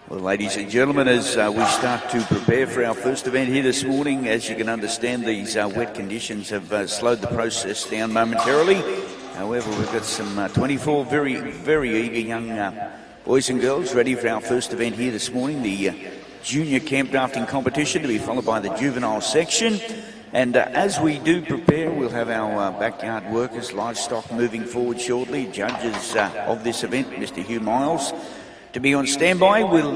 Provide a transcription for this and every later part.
Well, ladies and gentlemen, as we start to prepare for our first event here this morning, as you can understand, these wet conditions have slowed the process down momentarily. However, we've got some 24 very eager young boys and girls ready for our first event here this morning, the junior camp drafting competition, to be followed by the juvenile section. And as we do prepare, we'll have our backyard workers, livestock moving forward shortly. Judges of this event, Mr. Hugh Miles, to be on standby. We'll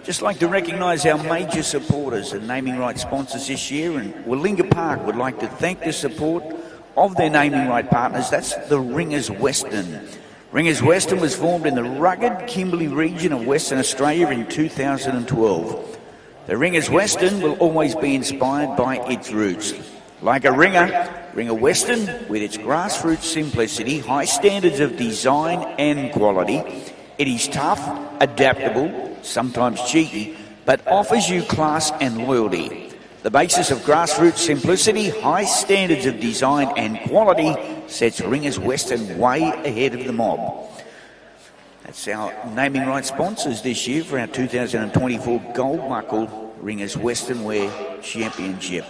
just like to recognise our major supporters and naming rights sponsors this year, and Willinga Park would like to thank the support of their naming right partners. That's the Ringers Western. Ringers Western was formed in the rugged Kimberley region of Western Australia in 2012. The Ringers Western will always be inspired by its roots. Like a Ringer Western, with its grassroots simplicity, high standards of design and quality, it is tough, adaptable, sometimes cheeky, but offers you class and loyalty. The basis of grassroots simplicity, high standards of design and quality sets Ringers Western way ahead of the mob. That's our naming rights sponsors this year for our 2024 Gold Buckle Ringers Western Wear Championship.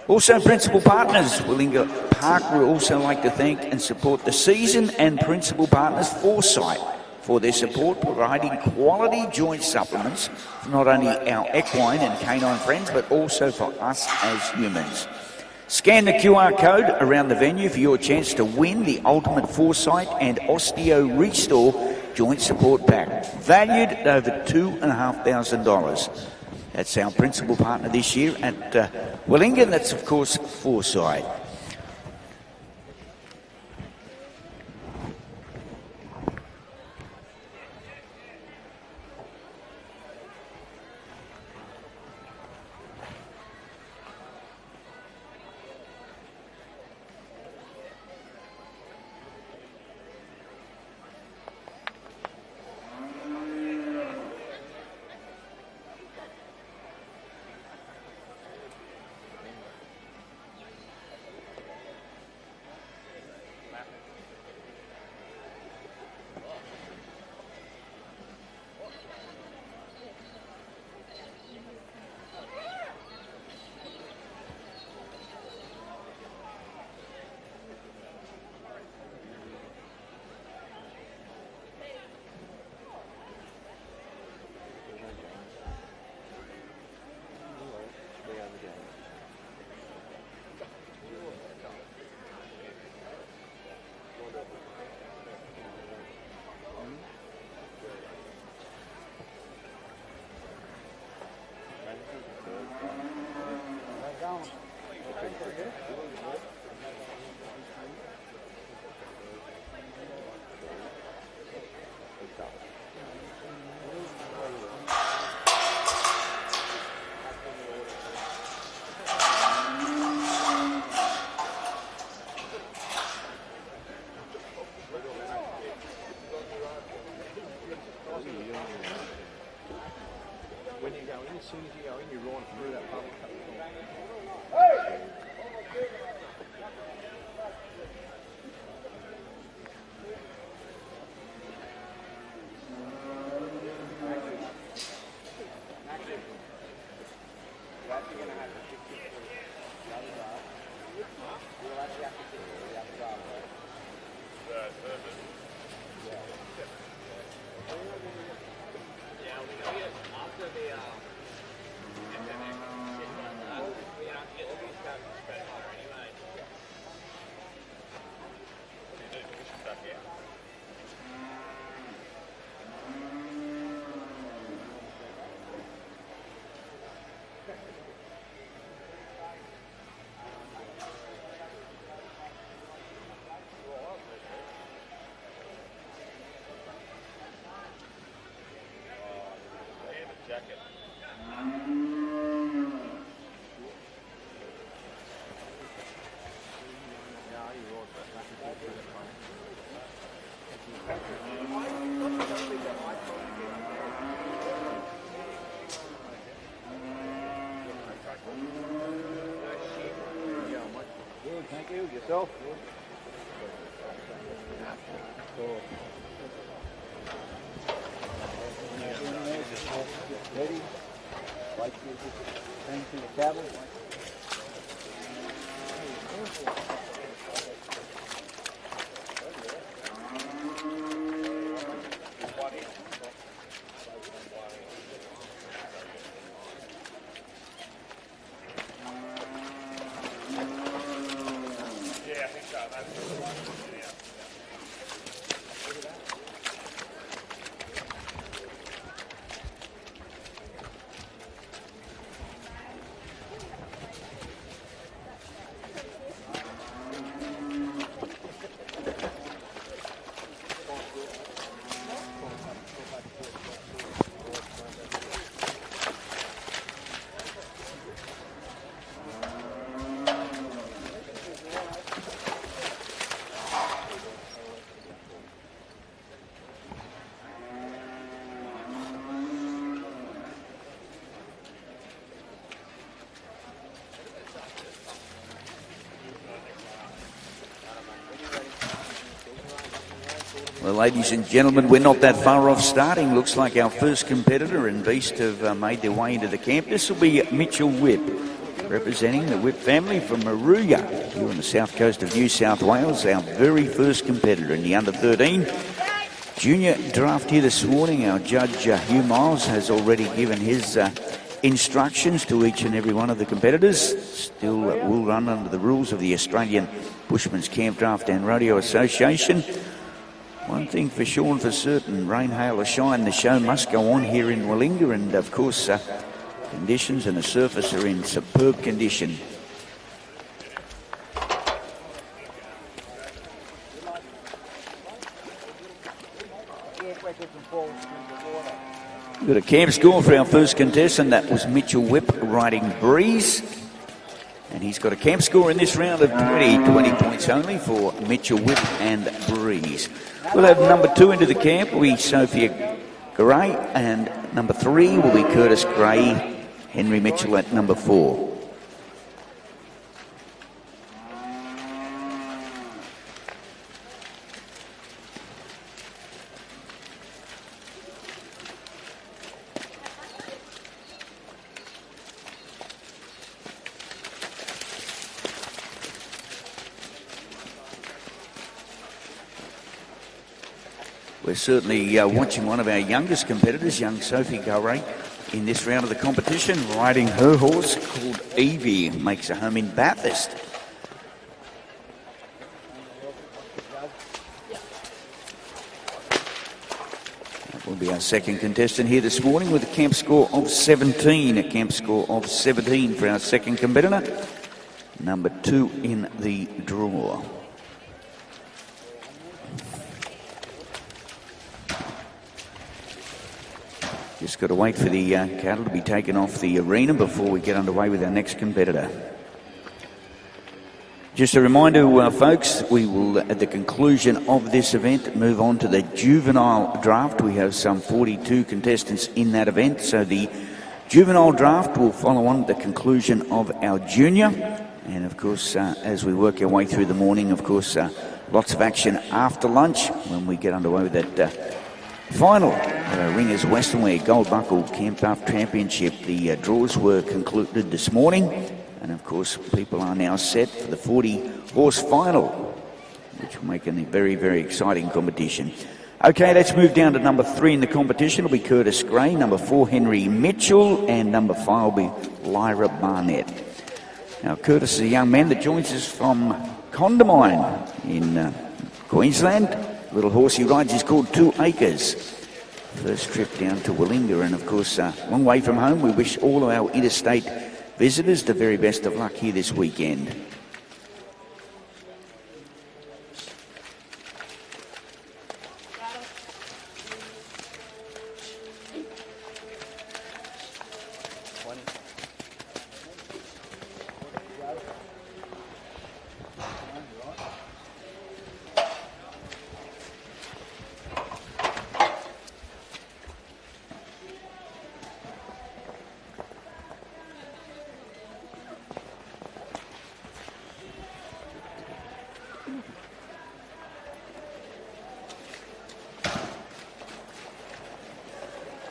Also, principal partners, Willinga Park would also like to thank and support the season and principal partners Foresight for their support, providing quality joint supplements for not only our equine and canine friends, but also for us as humans. Scan the QR code around the venue for your chance to win the Ultimate Foresight and Osteo Restore Joint Support Pack, valued at over $2,500. That's our principal partner this year at Willinga, and that's of course Foresight. As soon as you go in, you run through that bubble cut. Thank you. Yourself? Cool. Ready? Like you bring to the cattle. Well, ladies and gentlemen, we're not that far off starting. Looks like our first competitor and beast have made their way into the camp. This will be Mitchell Whip, representing the Whip family from Maruya, here on the south coast of New South Wales. Our very first competitor in the under-13 junior draft here this morning. Our judge, Hugh Miles, has already given his instructions to each and every one of the competitors. Still will run under the rules of the Australian Bushman's Camp Draft and Rodeo Association. One thing for sure and for certain, rain, hail or shine, the show must go on here in Willinga, and of course conditions and the surface are in superb condition. We've got a camp score for our first contestant. That was Mitchell Whip riding Breeze. And he's got a camp score in this round of 20 points only for Mitchell Whip and Breeze. We'll have number 2 into the camp will be Sophia Gray, and number 3 will be Curtis Gray, Henry Mitchell at number 4. We're certainly watching one of our youngest competitors, young Sophie Gray, in this round of the competition, riding her horse called Evie, makes a home in Bathurst. That will be our second contestant here this morning with a camp score of 17. A camp score of 17 for our second competitor, number 2 in the draw. Just got to wait for the cattle to be taken off the arena before we get underway with our next competitor. Just a reminder, folks, we will, at the conclusion of this event, move on to the juvenile draft. We have some 42 contestants in that event, so the juvenile draft will follow on at the conclusion of our junior. And of course, as we work our way through the morning, of course, lots of action after lunch when we get underway with that final Ringers Western Wear Gold Buckle Campdraft Championship. The draws were concluded this morning, and of course people are now set for the 40-horse final, which will make it a very, very exciting competition. Okay, let's move down to number 3 in the competition. It'll be Curtis Gray, number 4 Henry Mitchell, and number 5 will be Lyra Barnett. Now Curtis is a young man that joins us from Condamine in Queensland. Little horse he rides is called 2 Acres. First trip down to Willinga, and of course long way from home. We wish all of our interstate visitors the very best of luck here this weekend.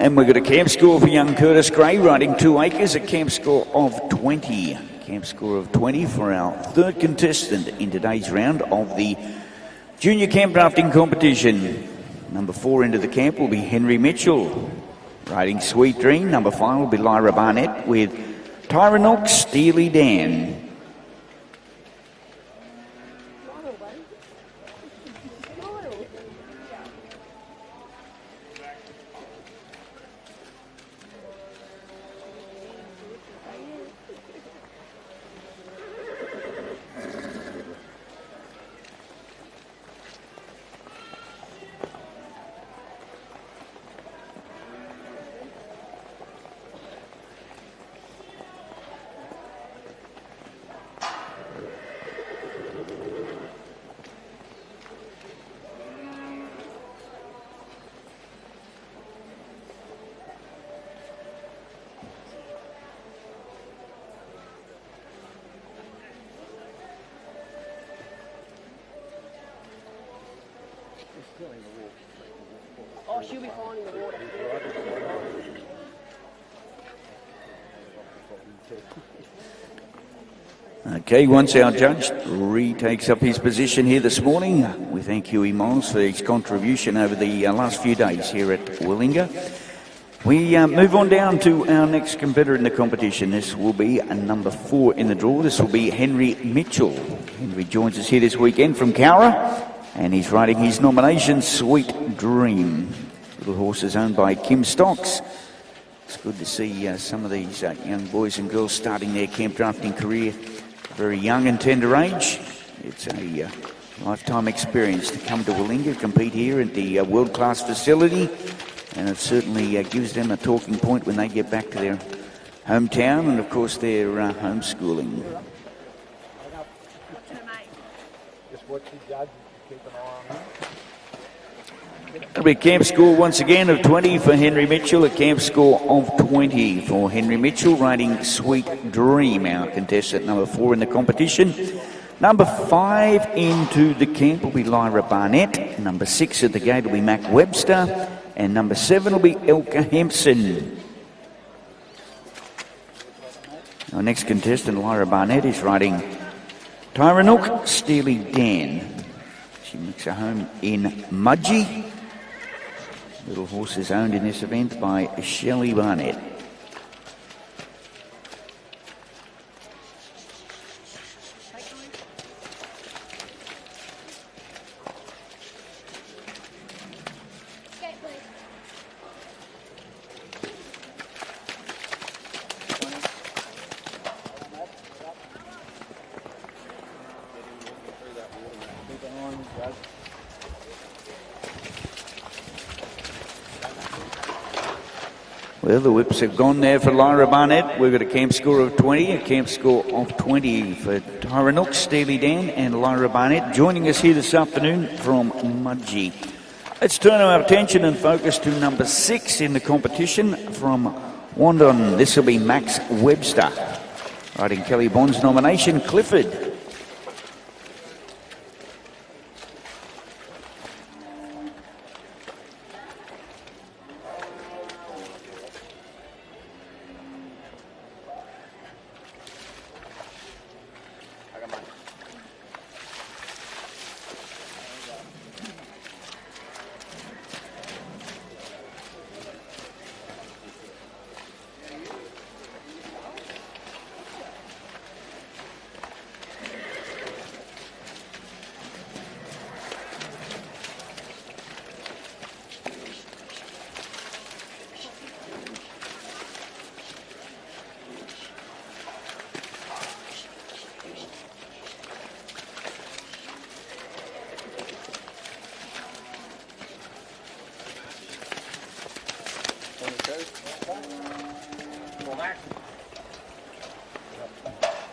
And we've got a camp score for young Curtis Gray, riding 2 acres, a camp score of 20. Camp score of 20 for our third contestant in today's round of the junior camp drafting competition. Number 4 into the camp will be Henry Mitchell, riding Sweet Dream. Number 5 will be Lyra Barnett with Tyrannox Steely Dan. Oh, she'll be fine in the water. Okay, once our judge retakes up his position here this morning, we thank Huey Miles for his contribution over the last few days here at Willinga. We move on down to our next competitor in the competition. This will be a number 4 in the draw. This will be Henry Mitchell. Henry joins us here this weekend from Cowra, and he's riding his nomination, Sweet Dream. Little horse is owned by Kim Stocks. It's good to see some of these young boys and girls starting their camp drafting career at a very young and tender age. It's a lifetime experience to come to Willinga, compete here at the world-class facility, and it certainly gives them a talking point when they get back to their hometown and, of course, their homeschooling. Just watch the judge, keep an eye on him. It'll be a camp score once again of 20 for Henry Mitchell, a camp score of 20 for Henry Mitchell, riding Sweet Dream, our contestant number 4 in the competition. Number 5 into the camp will be Lyra Barnett. Number 6 at the gate will be Mac Webster. And number 7 will be Elka Hempson. Our next contestant, Lyra Barnett, is riding Tyrannox Steely Dan. She makes her home in Mudgee. Little horse is owned in this event by Shelley Barnett. Well, the whips have gone there for Lyra Barnett. We've got a camp score of 20, a camp score of 20 for Tyrannox Steely Dan and Lyra Barnett, joining us here this afternoon from Mudgee. Let's turn our attention and focus to number 6 in the competition from Wandon. This will be Max Webster, riding Kelly Bond's nomination, Clifford.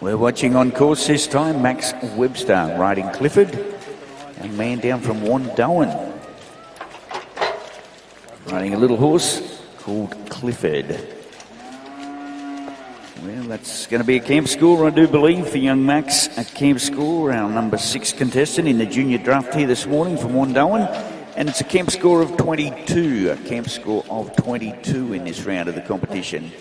We're watching on course this time, Max Webster riding Clifford, a man down from Wandowan, riding a little horse called Clifford. Well, that's going to be a camp score, I do believe, for young Max. A camp score, our number 6 contestant in the junior draft here this morning from Wandowan. And it's a camp score of 22, a camp score of 22 in this round of the competition.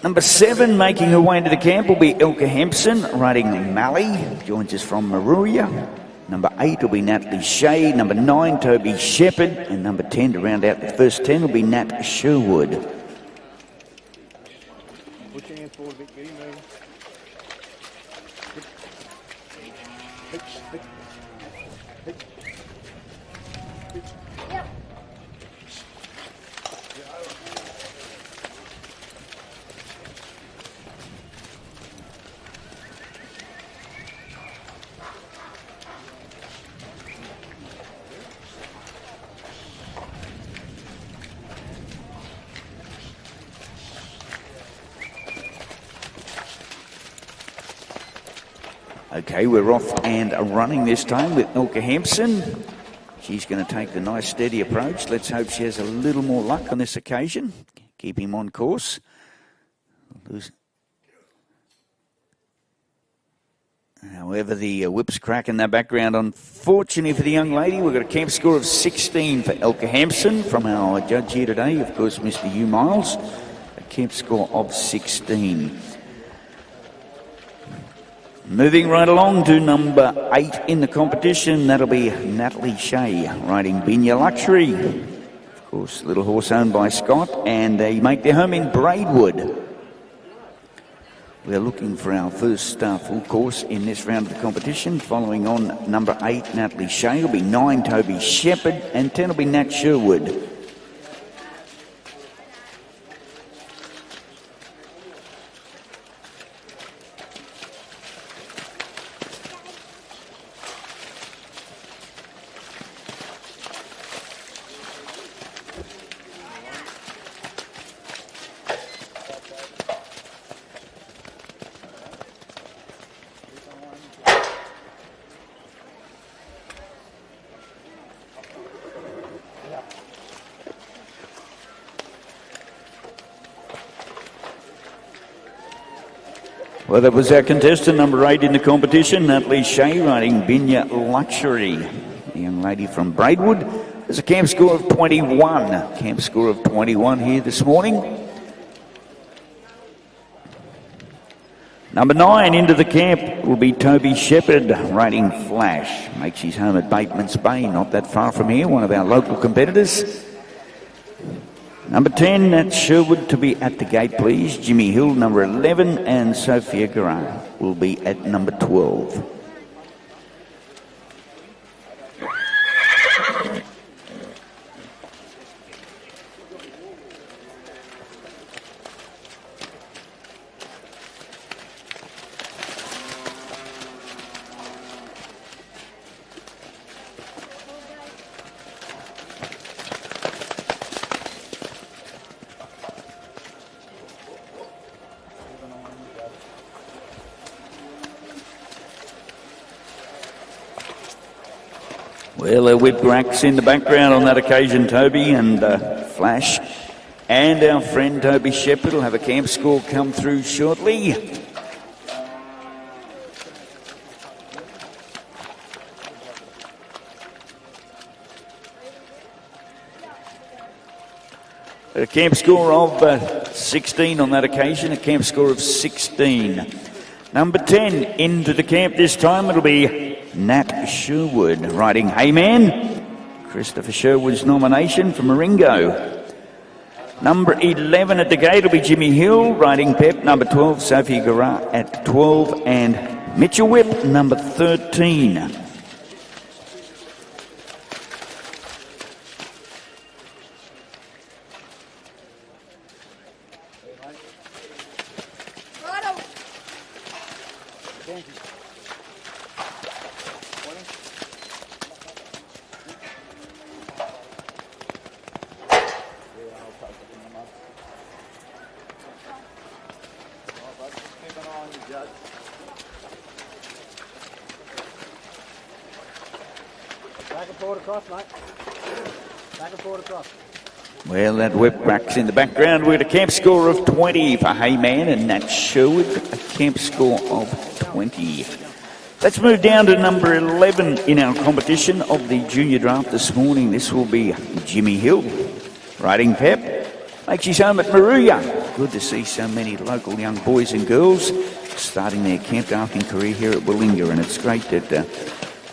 Number 7 making her way into the camp will be Ilka Hempson, riding Mally, joins us from Maruya. Number 8 will be Natalie Shea, number 9 Toby Shepherd, and number 10 to round out the first 10 will be Nat Sherwood. Pushing it forward, Vic, getting moving. Okay, we're off and running this time with Ilka Hempson. She's going to take the nice steady approach. Let's hope she has a little more luck on this occasion. Keep him on course. However, the whips crack in the background. Unfortunately for the young lady, we've got a camp score of 16 for Ilka Hempson from our judge here today, of course, Mr. Hugh Miles. A camp score of 16. Moving right along to number 8 in the competition, that'll be Natalie Shea, riding Binya Luxury. Of course, little horse owned by Scott, and they make their home in Braidwood. We're looking for our first full course in this round of the competition. Following on number 8, Natalie Shea, will be 9, Toby Shepherd, and 10 will be Nat Sherwood. Well, that was our contestant, number 8 in the competition, Natalie Shea, riding Binya Luxury. The young lady from Braidwood. There's a camp score of 21. Camp score of 21 here this morning. Number 9 into the camp will be Toby Shepherd, riding Flash. Makes his home at Bateman's Bay, not that far from here, one of our local competitors. Number 10, Nat Sherwood to be at the gate, please. Jimmy Hill, number 11, and Sophia Garra will be at number 12. Well, a whip racks in the background on that occasion, Toby and Flash. And our friend Toby Shepherd will have a camp score come through shortly. A camp score of 16 on that occasion, a camp score of 16. Number 10 into the camp this time, it'll be Nat Sherwood, riding Heyman. Christopher Sherwood's nomination for Maringo. Number 11 at the gate will be Jimmy Hill, riding Pep. Number 12, Sophie Garra at 12, and Mitchell Whip, number 13. Back and forward across, mate. Back and forward across. Well, that whip racks in the background. We're at a camp score of 20 for Heyman and Nat Sherwood, a camp score of 20. Let's move down to number 11 in our competition of the junior draft this morning. This will be Jimmy Hill, riding Pep. Makes his home at Maruya. Good to see so many local young boys and girls starting their camp drafting career here at Willinga, and it's great that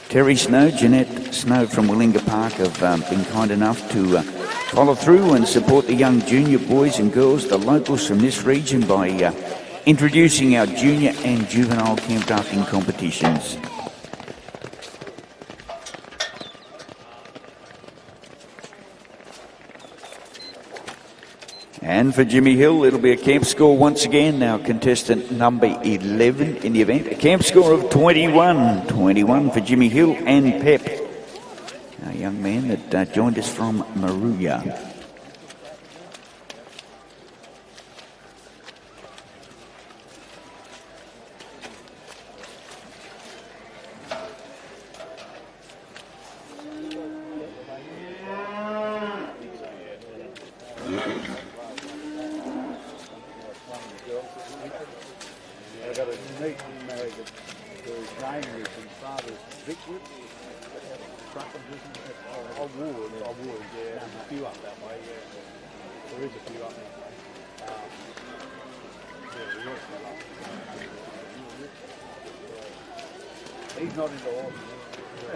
Terry Snow, Jeanette Snow from Willinga Park have been kind enough to follow through and support the young junior boys and girls, the locals from this region, by introducing our junior and juvenile camp drafting competitions. And for Jimmy Hill, it'll be a camp score once again. Now contestant number 11 in the event. A camp score of 21. 21 for Jimmy Hill and Pep, a young man that joined us from Maruya.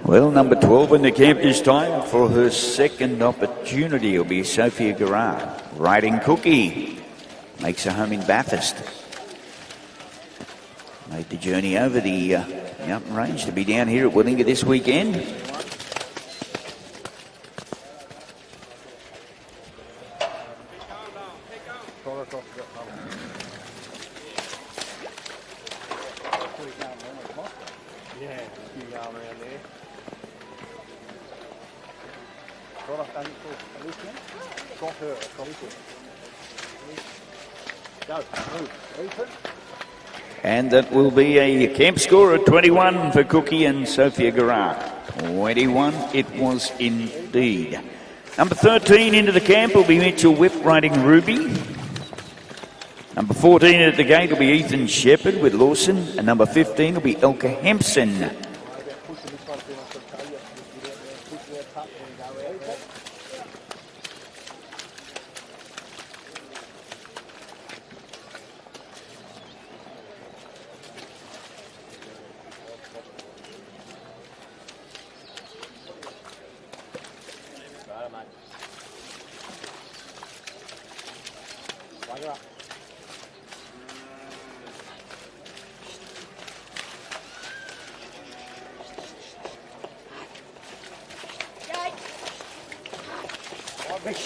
Well, number 12 in the camp this time for her second opportunity will be Sophia Garrard, riding Cookie. Makes her home in Bathurst. Made the journey over the mountain range to be down here at Willinga this weekend. And that will be a camp score of 21 for Cookie and Sophia Garrard. 21 it was indeed. Number 13 into the camp will be Mitchell Whip riding Ruby. Number 14 at the gate will be Ethan Shepherd with Lawson. And number 15 will be Elka Hempson.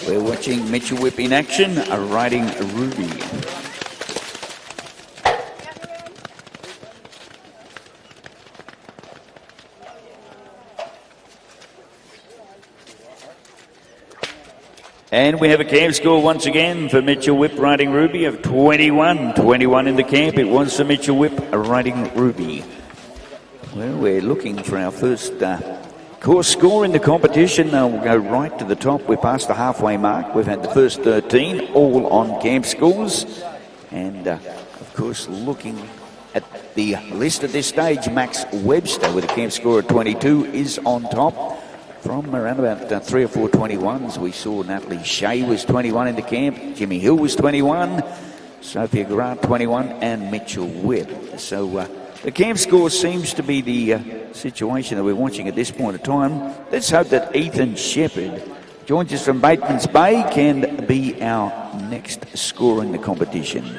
We're watching Mitchell Whip in action, riding Ruby. And we have a camp score once again for Mitchell Whip riding Ruby of 21. 21 in the camp. It was for Mitchell Whip riding Ruby. Well, we're looking for our first course score in the competition. We'll go right to the top. We're past the halfway mark. We've had the first 13 all on camp scores. And, of course, looking at the list at this stage, Max Webster with a camp score of 22 is on top. From around about 3 or 4 21s, we saw Natalie Shea was 21 in the camp. Jimmy Hill was 21. Sophia Garrard 21 and Mitchell Whip. So the camp score seems to be the situation that we're watching at this point of time. Let's hope that Ethan Shepherd joins us from Bateman's Bay, can be our next scorer in the competition.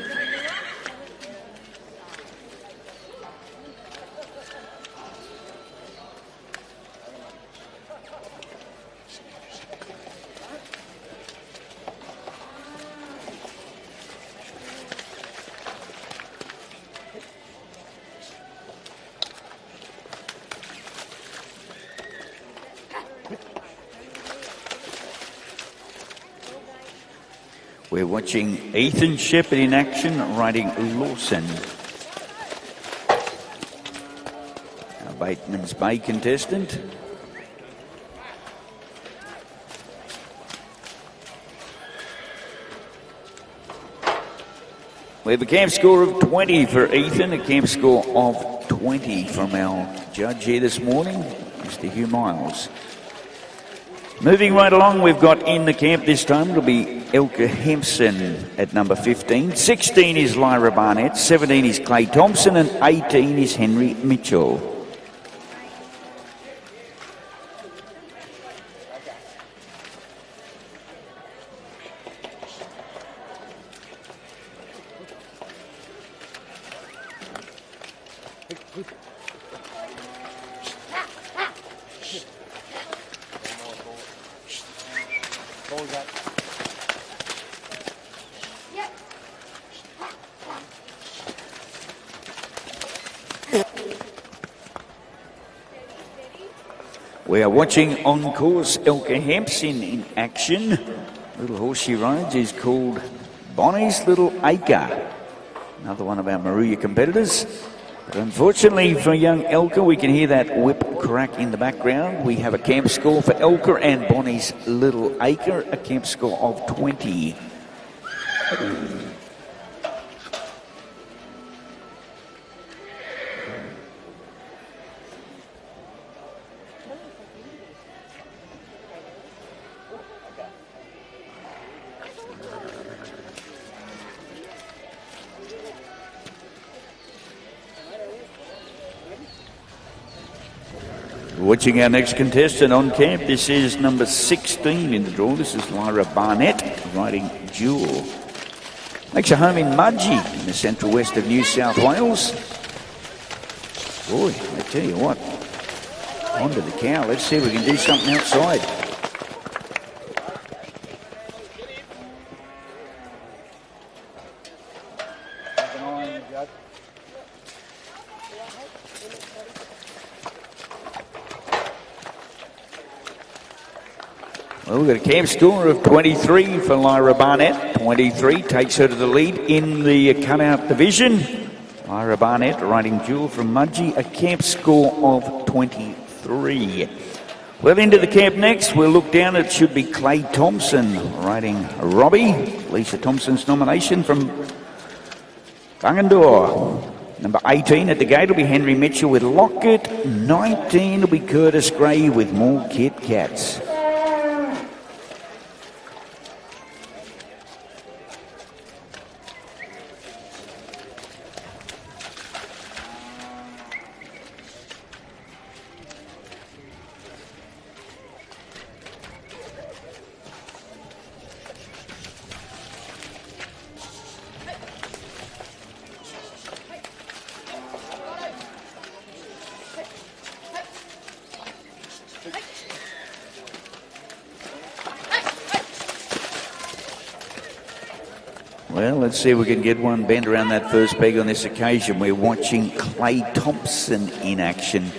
We're watching Ethan Shepherd in action, riding Lawson. Our Bateman's Bay contestant. We have a camp score of 20 for Ethan, a camp score of 20 from our judge here this morning, Mr. Hugh Miles. Moving right along, we've got in the camp this time, it'll be Elka Hempson at number 15. 16 is Lyra Barnett, 17 is Clay Thompson, and 18 is Henry Mitchell. We are watching on course Elka Hempson in action. Little horse she rides is called Bonnie's Little Acre. Another one of our Maruya competitors. But unfortunately for young Elka, we can hear that whip crack in the background. We have a camp score for Elka and Bonnie's Little Acre, a camp score of 20. Watching our next contestant on camp, this is number 16 in the draw. This is Lyra Barnett, riding Jewel. Makes a home in Mudgee, in the central west of New South Wales. Boy, I tell you what, onto the cow. Let's see if we can do something outside. Well, we've got a camp score of 23 for Lyra Barnett. 23 takes her to the lead in the cutout division. Lyra Barnett riding Jewel from Mudgee, a camp score of 23. Well, into the camp next, we'll look down. It should be Clay Thompson riding Robbie. Lisa Thompson's nomination from Bungendore. Number 18 at the gate will be Henry Mitchell with Lockett. 19 will be Curtis Gray with More Kit Kats. Well, let's see if we can get one bent around that first peg on this occasion. We're watching Clay Thompson in action.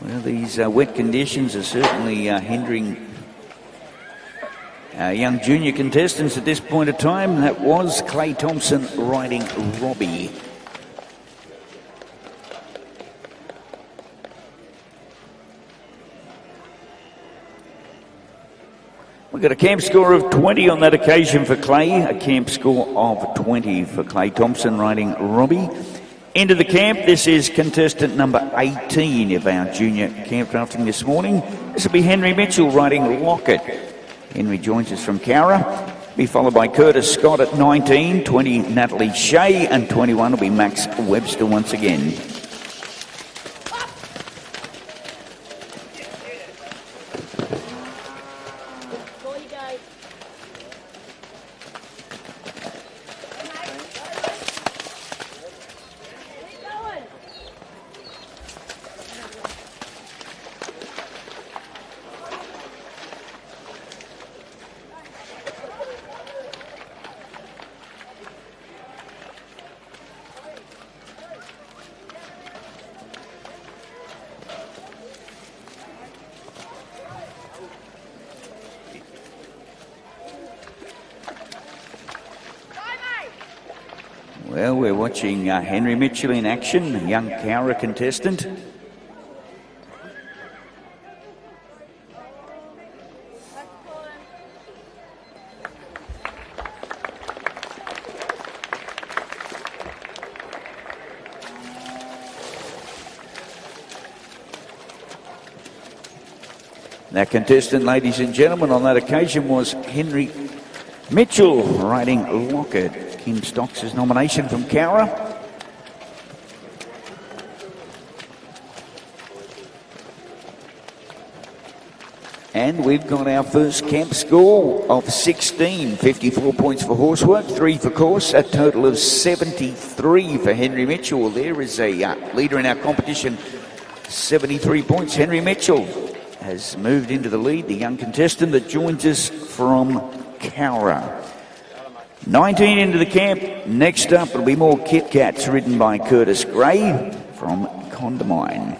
Well, these wet conditions are certainly hindering our young junior contestants at this point of time. That was Clay Thompson riding Robbie. We've got a camp score of 20 on that occasion for Clay, a camp score of 20 for Clay Thompson riding Robbie. Into the camp, this is contestant number 18 of our junior camp drafting this morning. This will be Henry Mitchell riding Lockett. Henry joins us from Cowra. Be followed by Curtis Scott at 19, 20 Natalie Shea, and 21 will be Max Webster once again. Well, we're watching Henry Mitchell in action, a young Cowra contestant. That contestant, ladies and gentlemen, on that occasion was Henry Mitchell, riding Lockett. Kim Stocks' nomination from Cowra. And we've got our first camp score of 16, 54 points for horsework, 3 for course, a total of 73 for Henry Mitchell. There is a leader in our competition, 73 points. Henry Mitchell has moved into the lead, the young contestant that joins us from Cowra. 19 into the camp. Next up, it'll be more Kit Kats ridden by Curtis Gray from Condamine.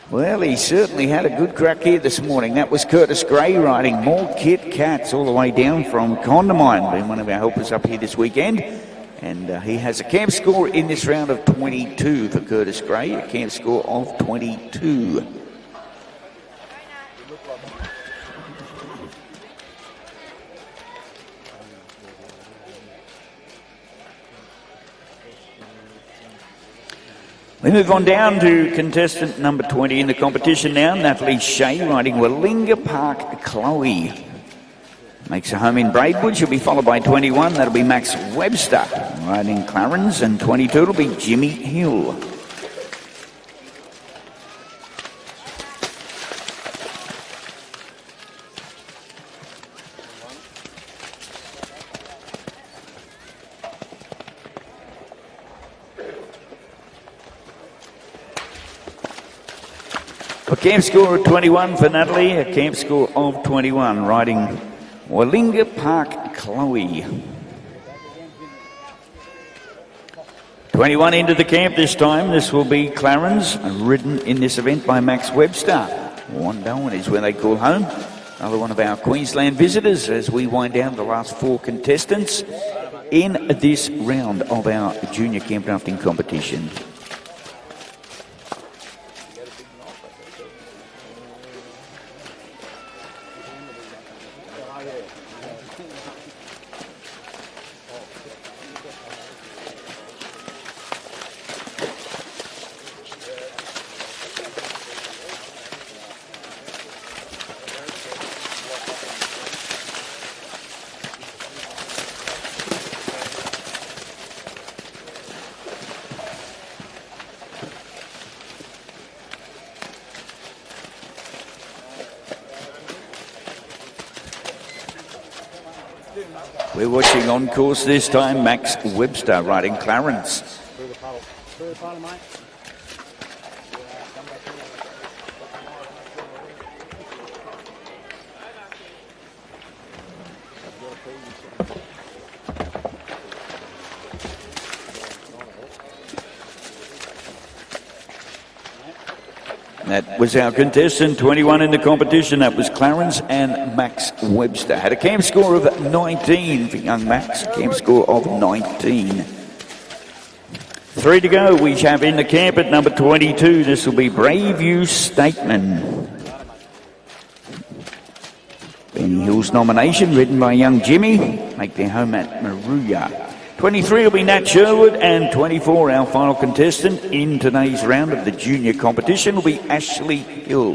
Well, he certainly had a good crack here this morning. That was Curtis Gray riding more Kit Kats all the way down from Condamine, being one of our helpers up here this weekend. And he has a camp score in this round of 22 for Curtis Gray, a camp score of 22. We move on down to contestant number 20 in the competition now, Natalie Shea riding Willinga Park Chloe. Makes a home in Braidwood. She'll be followed by 21. That'll be Max Webster riding Clarence, and 22 will be Jimmy Hill. A camp score of 21 for Natalie, a camp score of 21, riding Willinga Park Chloe. 21 into the camp this time. This will be Clarence, ridden in this event by Max Webster. Wandoan is where they call home. Another one of our Queensland visitors as we wind down the last 4 contestants in this round of our junior camp drafting competition. We're watching on course this time, Max Webster riding Clarence. Through the paddle. Through the paddle, mate. That was our contestant, 21 in the competition. That was Clarence and Max Webster. Had a camp score of 19 for young Max, a camp score of 19. 3 to go. We have in the camp at number 22. This will be Braveview Stateman. Benny Hill's nomination, ridden by young Jimmy, make their home at Maruya. 23 will be Nat Sherwood, and 24, our final contestant in today's round of the junior competition, will be Ashley Hill.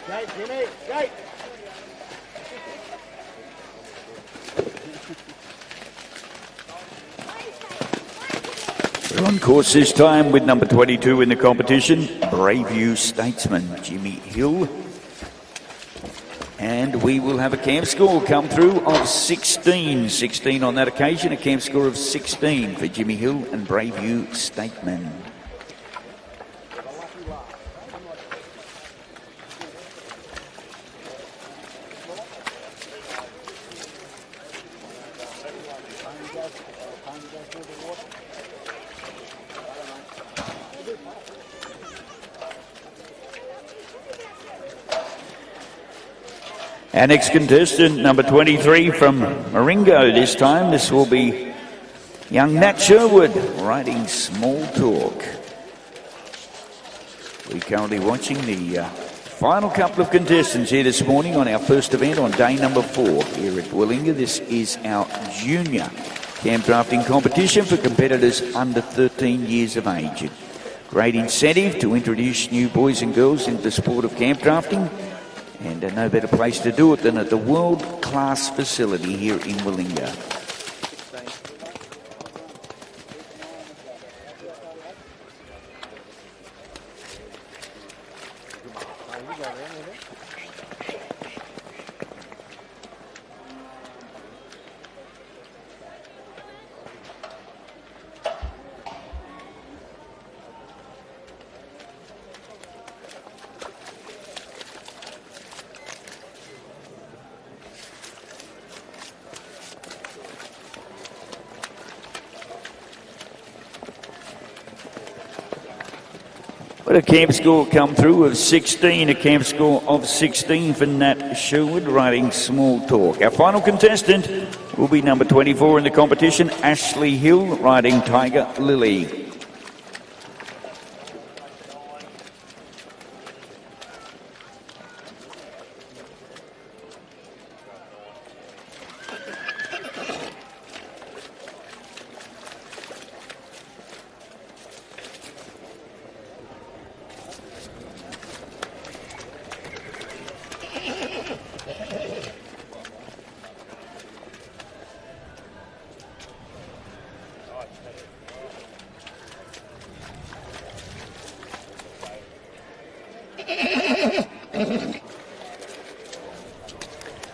Gate, Jimmy, gate. We're on course this time with number 22 in the competition, Braveview Statesman, Jimmy Hill. And we will have a camp score come through of 16. 16 on that occasion, a camp score of 16 for Jimmy Hill and Braveview Stateman. Our next contestant, number 23 from Maringo this time. This will be young Nat Sherwood riding Small Talk. We're currently watching the final couple of contestants here this morning on our first event on day number 4 here at Willinga. This is our junior camp drafting competition for competitors under 13 years of age. Great incentive to introduce new boys and girls into the sport of camp drafting. And no better place to do it than at the world-class facility here in Willinga. But a camp score come through of 16, a camp score of 16 for Nat Sherwood riding Small Talk. Our final contestant will be number 24 in the competition, Ashley Hill riding Tiger Lily.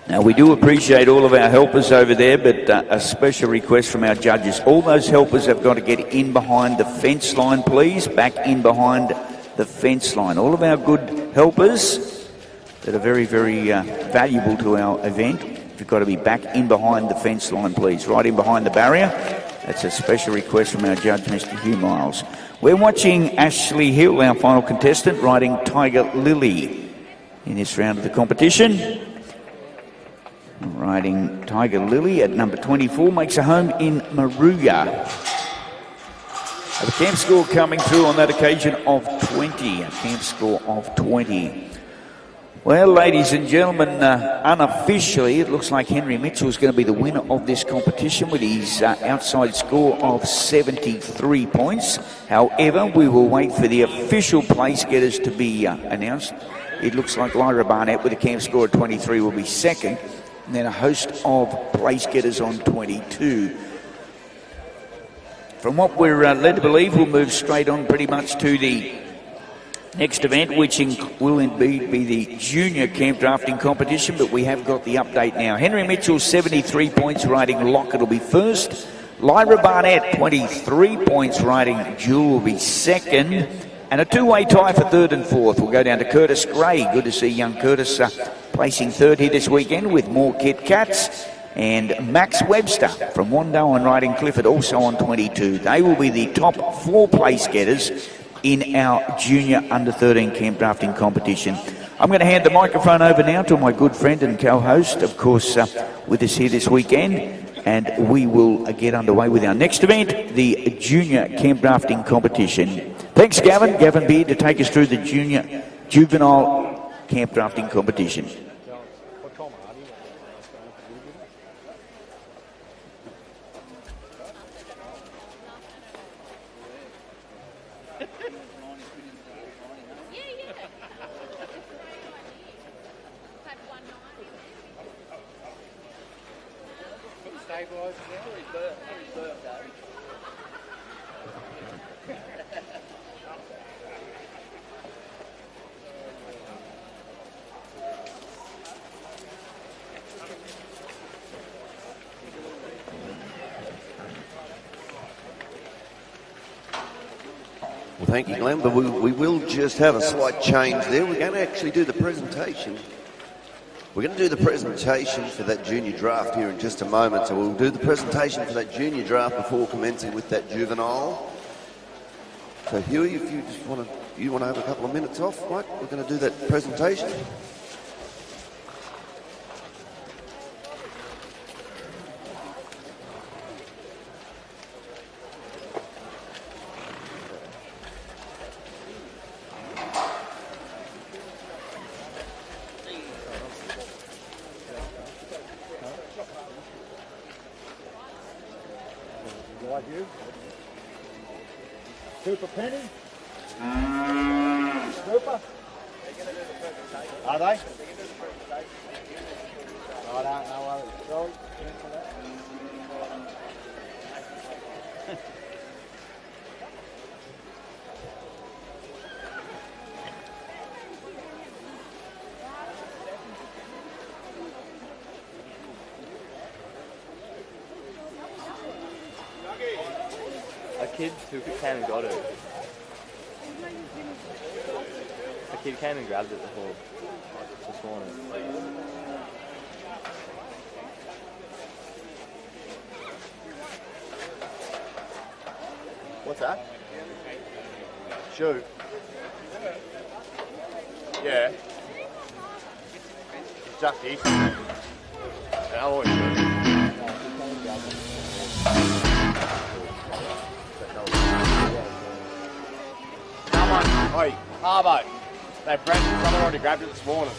Now, we do appreciate all of our helpers over there, but a special request from our judges. All those helpers have got to get in behind the fence line, please. Back in behind the fence line. All of our good helpers that are very, very valuable to our event, you've got to be back in behind the fence line, please. Right in behind the barrier. That's a special request from our judge, Mr. Hugh Miles. We're watching Ashley Hill, our final contestant, riding Tiger Lily in this round of the competition. Riding Tiger Lily at number 24, makes a home in Maruya. The camp score coming through on that occasion of 20, a camp score of 20. Well, ladies and gentlemen, unofficially, it looks like Henry Mitchell is going to be the winner of this competition with his outside score of 73 points. However, we will wait for the official place getters to be announced. It looks like Lyra Barnett with a camp score of 23 will be second. And then a host of place getters on 22. From what we're led to believe, we'll move straight on pretty much to the next event, which will indeed be the junior camp drafting competition, but we have got the update now. Henry Mitchell, 73 points, riding Lockett will be first. Lyra Barnett, 23 points, riding Jewel will be second. And a two-way tie for third and fourth. We'll go down to Curtis Gray. Good to see young Curtis placing third here this weekend with more Kit Kats. And Max Webster from Wandoan riding Clifford also on 22. They will be the top 4 place getters in our junior under 13 camp drafting competition. I'm going to hand the microphone over now to my good friend and co-host, of course, with us here this weekend. And we will get underway with our next event, the junior camp drafting competition. Thanks, Gavin. Gavin Beard to take us through the juvenile camp drafting competition. Thank you, Glenn. But we will just have a slight change there. We're going to actually do the presentation. We're going to do the presentation for that junior draft here in just a moment. So we'll do the presentation for that junior draft before commencing with that juvenile. So Huey, if you just want to have a couple of minutes off, right? We're going to do that presentation. Like you? Super penny? Super? Are they? I don't know what it's called. A kid took it, came and got it. A kid came and grabbed it before this morning. What's that? Shoe. Yeah. It's just easy. I always do. Come on, oi, Harbo. They friends, someone already grabbed it this morning.